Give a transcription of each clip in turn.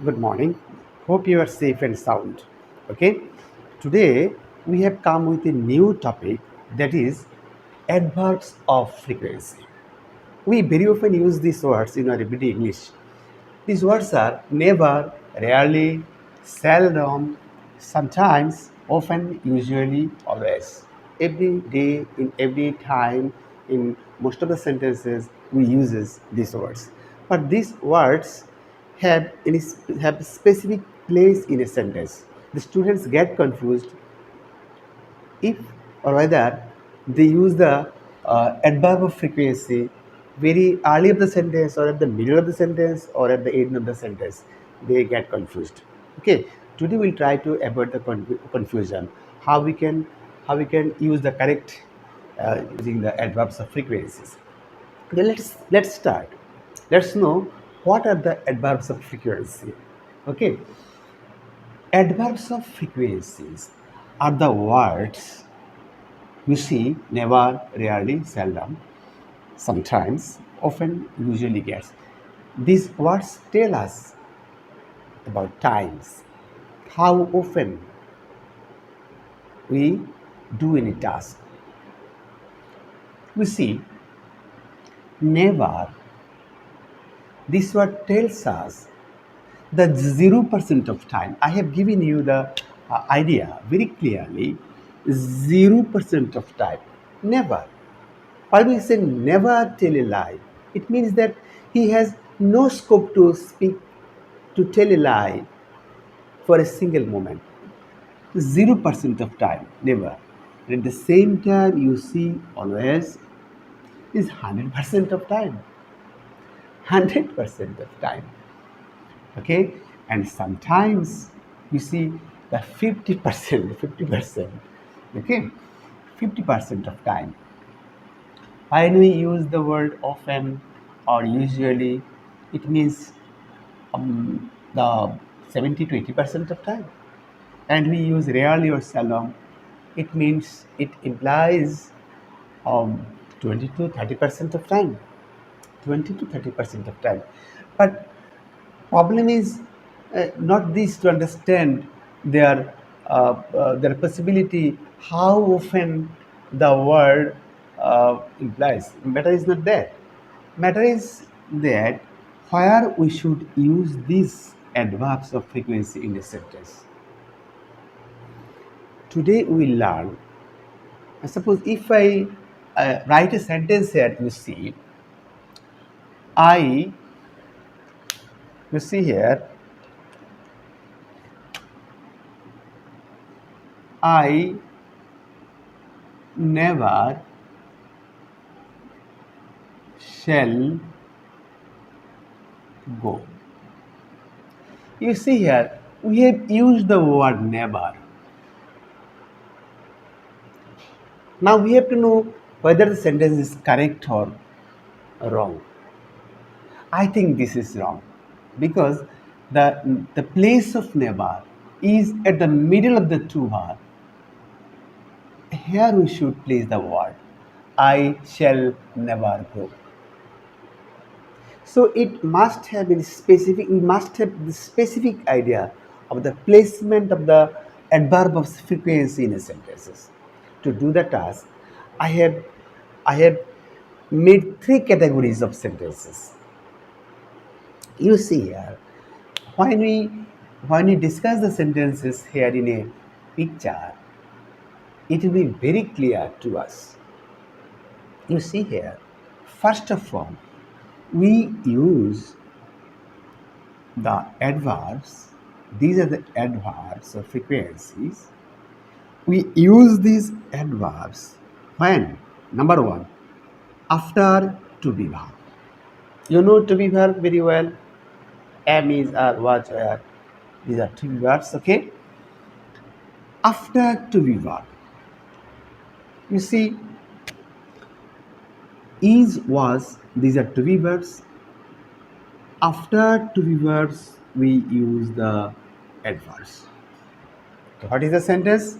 Good morning. Hope you are safe and sound. Okay. Today we have come with a new topic, that is adverbs of frequency. We very often use these words in our everyday English. These words are never, rarely, seldom, sometimes, often, usually, always. Every day, in every time, in most of the sentences, we use these words. But these words have specific place in a sentence. The students get confused if or whether they use the adverb of frequency very early of the sentence or at the middle of the sentence or at the end of the sentence. They get confused. Okay, today we'll try to avoid the confusion, how we can use the correct using the adverbs of frequencies. Then let's start. Let's know what are the adverbs of frequency. Okay, adverbs of frequencies are the words you see never, rarely, seldom, sometimes, often, usually gets. These words tell us about times, how often we do any task. We see never. This word tells us the 0% of time. I have given you the idea very clearly. 0% of time. Never. Why we say never tell a lie? It means that he has no scope to speak, to tell a lie for a single moment. 0% of time, never. And at the same time, you see always is 100% of time. 100% of time. Okay? And sometimes you see the 50%, 50%. Okay? 50% of time. When we use the word often or usually, it means the 70 to 80% of time. And we use rarely or seldom, it means it implies 20 to 30% of time. 20 to 30% of time. But problem is not this to understand their possibility, how often the word implies. Matter is not that. Matter is that where we should use these adverbs of frequency in a sentence. Today we learn. Suppose if I write a sentence here, I, you see here, I never shall go. You see here, we have used the word never. Now we have to know whether the sentence is correct or wrong. I think this is wrong because the place of never is at the middle of the two words. Here we should place the word I shall never go. So it must have been specific, we must have the specific idea of the placement of the adverb of frequency in a sentences. To do the task, I have I have made three categories of sentences. You see here, when we when we discuss the sentences here in a picture, it will be very clear to us. You see here, first of all, we use the adverbs. These are the adverbs or frequencies. We use these adverbs when, number one, after to be verb. You know to be verb very well. Am, is, are, was, were. These are to be verbs, okay? After to be verb. You see, is, was, these are to be verbs. After to be verbs, we use the adverbs. So what is the sentence?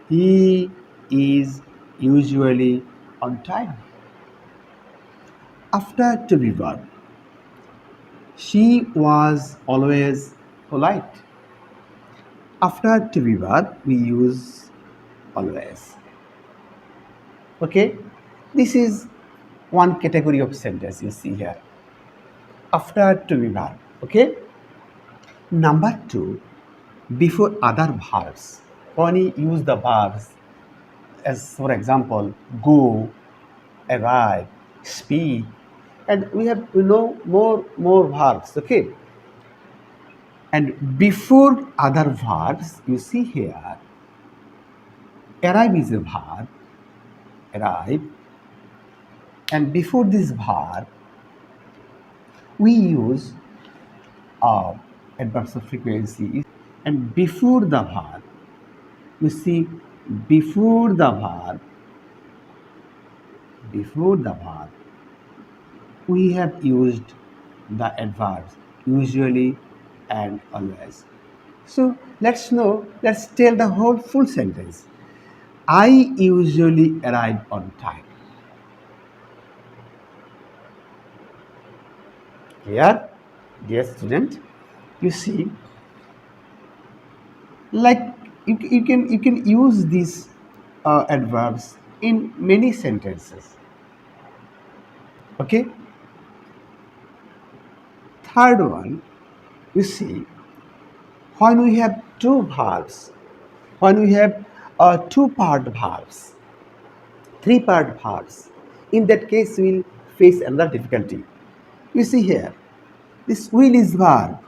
He is usually on time. After to be verb. She was always polite. After to be verb, we use always. Okay, this is one category of sentence you see here. After to be verb. Okay, number two, before other verbs. When we use the verbs as for example, go, arrive, speak, and we know more verbs. Okay, and before other verbs, you see here, arrive is a verb, arrive, and before this verb, we use adverbs of frequency, and before the verb, you see, before the verb, before the verb, we have used the adverbs usually and always. So let's tell the whole full sentence. I usually arrive on time. Here, dear student, you see, like you can use these adverbs in many sentences. Okay. Third one, you see, when we have two verbs, when we have two-part verbs, three-part verbs, in that case we'll face another difficulty. You see here, this will is verb,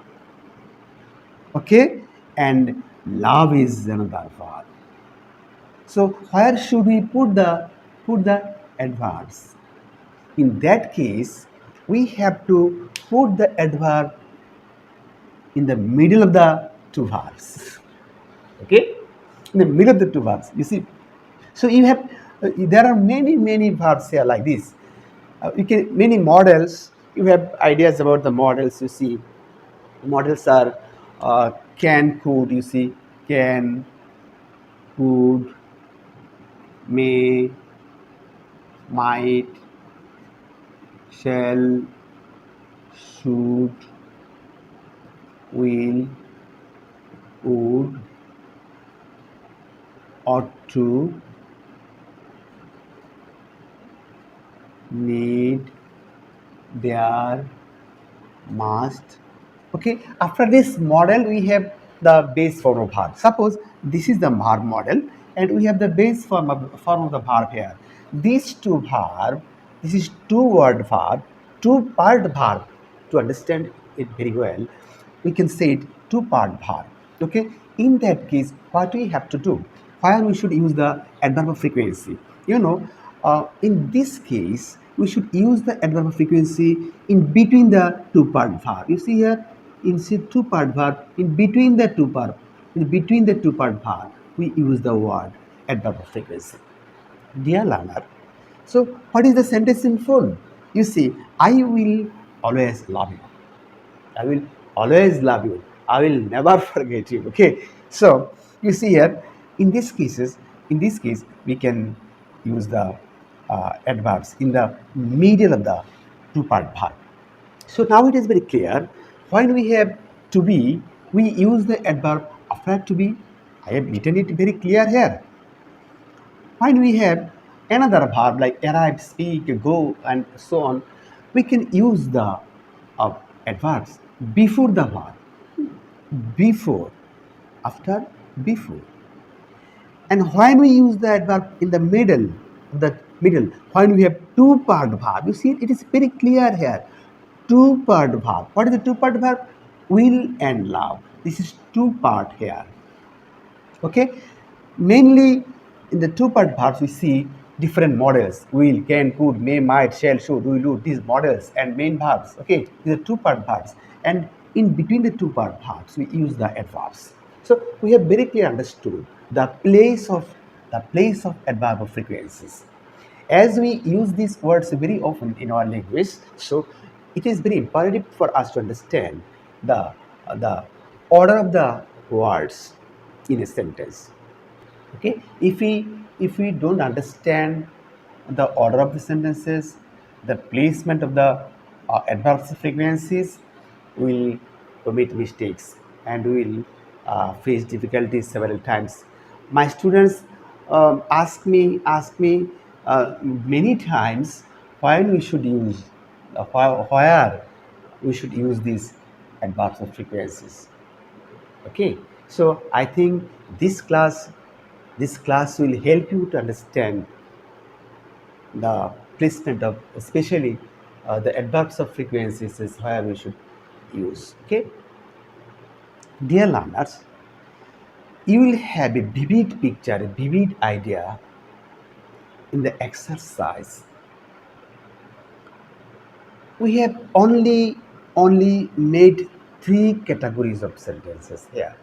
okay, and love is another verb. So where should we put the adverbs? In that case, we have to put the adverb in the middle of the two verbs. Okay, in the middle of the two verbs. You see, so you have there are many verbs here like this. You can many models. You have ideas about the models. You see, models are can, could. You see, can, could, may, might, shall, should, will, would, ought to, need, there, must. Okay, after this model we have the base form of verb. Suppose this is the verb model and we have the base form of the verb here. These two verb, this is two word verb, two part verb. To understand it very well, we can say it two part verb. Okay, in that case, what we have to do? Why we should use the adverb of frequency? In this case, we should use the adverb of frequency in between the two part verb. You see here, in two part verb, in between the two part verb, we use the word adverb of frequency. Dear learner, so what is the sentence in full? You see, I will always love you. I will always love you. I will never forget you. Okay. So you see here, in this case, we can use the adverbs in the middle of the two-part verb. So now it is very clear. When we have to be, we use the adverb after to be. I have written it very clear here. When we have another verb like arrive, speak, go, and so on, we can use the adverbs before the verb. Before, after, before. And when we use the adverb in the middle, when we have two-part verb, you see it is very clear here. Two-part verb. What is the two-part verb? Will and love. This is two-part here. Okay, mainly in the two-part verbs we see different models: will, can, could, may, might, shall, should, will, would. These models and main verbs. Okay, these are two-part verbs, and in between the two-part verbs we use the adverbs. So we have very clearly understood the place of adverb of frequencies. As we use these words very often in our language, so it is very imperative for us to understand the order of the words in a sentence. Okay, if we don't understand the order of the sentences, the placement of the adverbs of frequencies, will commit mistakes and will face difficulties several times. My students ask me many times why we should use where we should use these adverbs of frequencies. Okay, so I think this class this class will help you to understand the placement of especially the adverbs of frequencies is where we should use. Okay, dear learners, you will have a vivid picture, a vivid idea in the exercise. We have only made three categories of sentences here.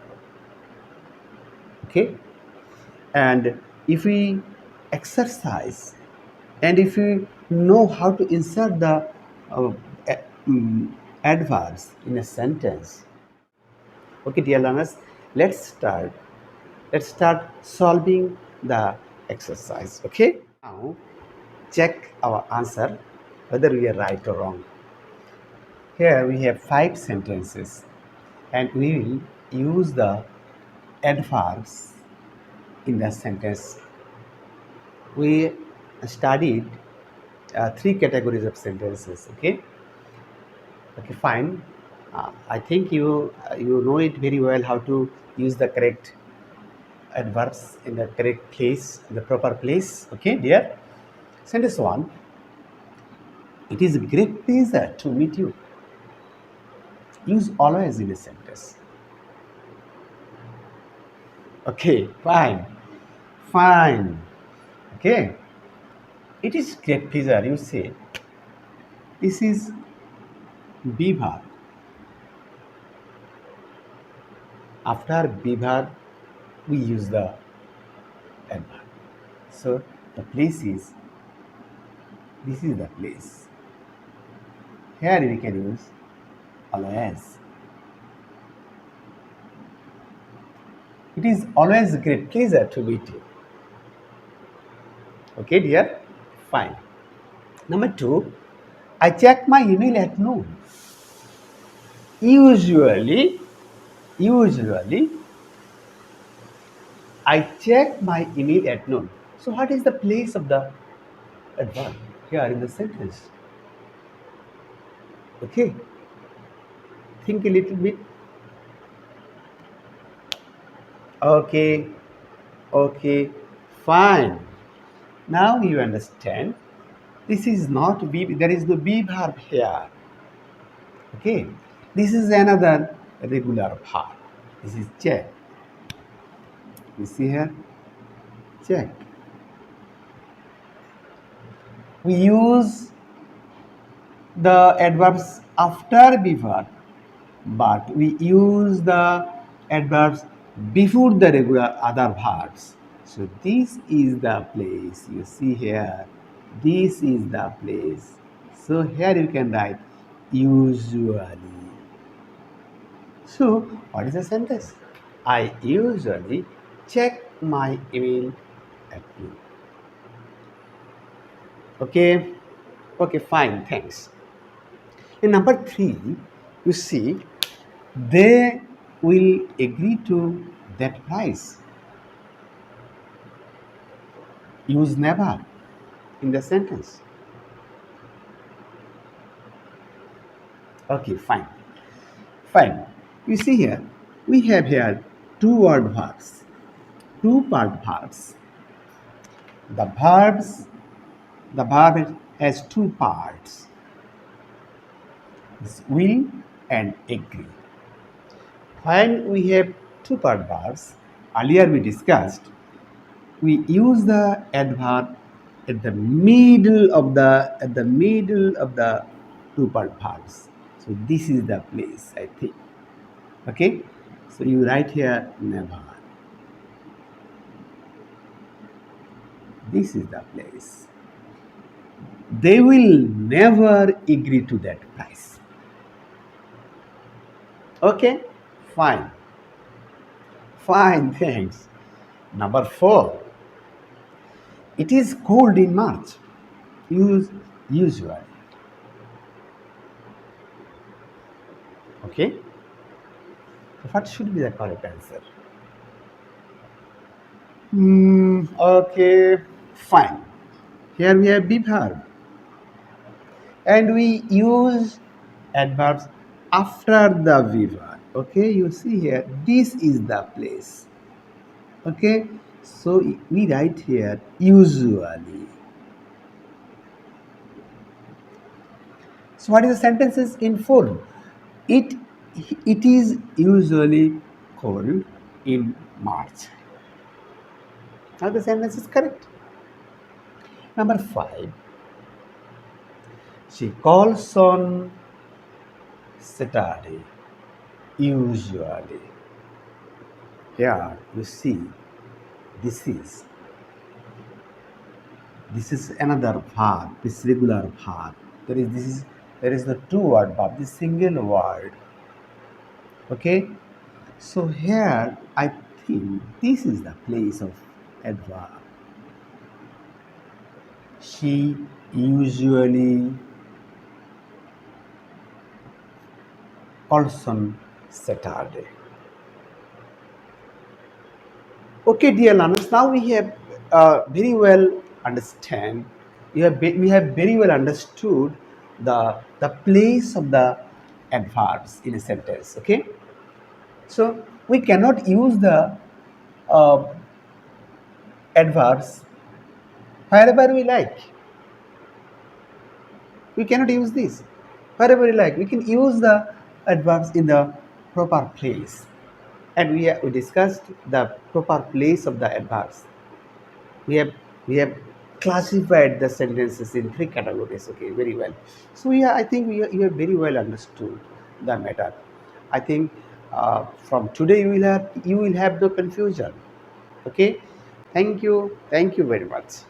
Okay, and if we exercise and if we know how to insert the uh, a- mm, adverbs in a sentence. Okay, dear learners, let's start. Let's start solving the exercise. Okay, now check our answer whether we are right or wrong. Here we have five sentences and we will use the adverbs in the sentence. We studied three categories of sentences. Okay, fine. I think you know it very well how to use the correct adverbs in the correct place, in the proper place. Okay, dear. Sentence one. It is a great pleasure to meet you. Use always in a sentence. Okay, fine, fine. Okay, it is great pleasure. You say this is be verb. After be verb, we use the adverb. So the place is this is the place. Here we can use always. It is always a great pleasure to meet you. Okay, dear? Fine. Number two, I check my email at noon. Usually, I check my email at noon. So, what is the place of the adverb here in the sentence? Okay, think a little bit. Okay, okay, fine. Now you understand. This is not be. There is no be verb here. Okay, this is another regular verb. This is check. You see here, check. We use the adverbs after be verb, but we use the adverbs before the regular other verbs. So this is the place. You see here, this is the place. So here you can write usually. So what is the sentence? I usually check my email at noon. Okay, okay, fine, thanks. In number three, you see, they will agree to that price. Use never in the sentence. Okay, fine, fine. You see here, we have here two word verbs, two part verbs. The verbs, the verb has two parts. It's will and agree. When we have two part verbs, earlier we discussed, we use the adverb at the middle of the two part verbs. So this is the place, I think. Okay, so you write here never. This is the place. They will never agree to that price. Okay, fine, fine, thanks. Number four, it is cold in March. Use usually. Okay, so what should be the correct answer? Okay, fine. Here we have be verb, and we use adverbs after the verb. Okay, you see here, this is the place. Okay, so we write here usually. So what is the sentences in full? It it is usually cold in March. Now the sentence is correct. Number five, she calls on Saturday. Usually. Here you see this is this is another verb, this regular verb. There is the two word verb, this single word. Okay? So here I think this is the place of adverb. She usually calls on Saturday. Okay, dear learners, now we have very well understand. We have very well understood the place of the adverbs in a sentence. Okay, so we cannot use the uh, adverbs wherever we like. We cannot use this wherever we like. We can use the adverbs in the proper place, and we discussed the proper place of the adverbs. We have classified the sentences in three categories. Okay, very well. So yeah, I think you have very well understood the matter. I think from today you will have no confusion. Okay, thank you very much.